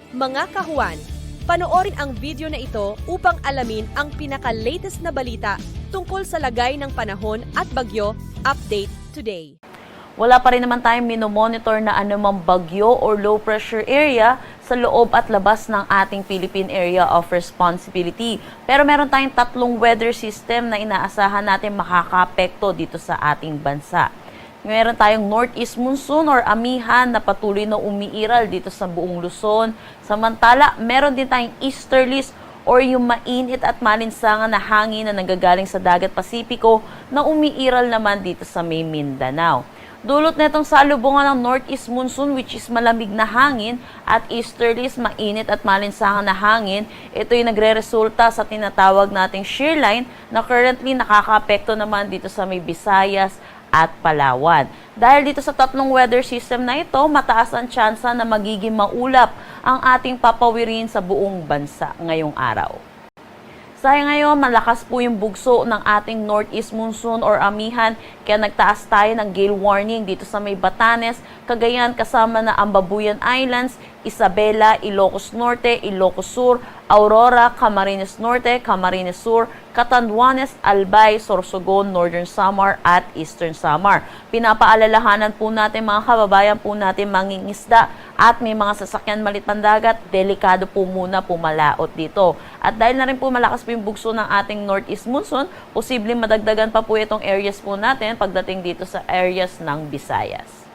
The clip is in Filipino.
Mga kahuan, panoorin ang video na ito upang alamin ang pinaka-latest na balita tungkol sa lagay ng panahon at bagyo. Update today. Wala pa rin naman tayong minomonitor na anumang bagyo or low pressure area sa loob at labas ng ating Philippine Area of Responsibility. Pero meron tayong tatlong weather system na inaasahan natin makakaapekto dito sa ating bansa. Meron tayong northeast monsoon or amihan na patuloy na umiiral dito sa buong Luzon. Samantala, meron din tayong easterlies or yung mainit at malinsangan na hangin na nanggagaling sa dagat Pasipiko na umiiral naman dito sa may Mindanao. Dulot nitong salubungan ng northeast monsoon which is malamig na hangin at easterlies mainit at malinsangan na hangin. Ito yung nagre-resulta sa tinatawag nating shear line na currently nakakaapekto naman dito sa may Visayas at Palawan. Dahil dito sa tatlong weather system na ito, mataas ang tsansa na magiging maulap ang ating papawirin sa buong bansa ngayong araw. Sa ngayon, malakas po yung bugso ng ating northeast monsoon or amihan, kaya nagtaas tayo ng gale warning dito sa may Batanes, Cagayan kasama na Ambabuyan Islands, Isabela, Ilocos Norte, Ilocos Sur, Aurora, Camarines Norte, Camarines Sur, Catanduanes, Albay, Sorsogon, Northern Samar at Eastern Samar. Pinapaalalahanan po natin mga kababayan po natin mangingisda at may mga sasakyan malit pandagat, delikado po muna pumalaot dito. At dahil na rin po malakas po yung bugso ng ating northeast monsoon, posibleng madagdagan pa po itong areas po natin pagdating dito sa areas ng Visayas.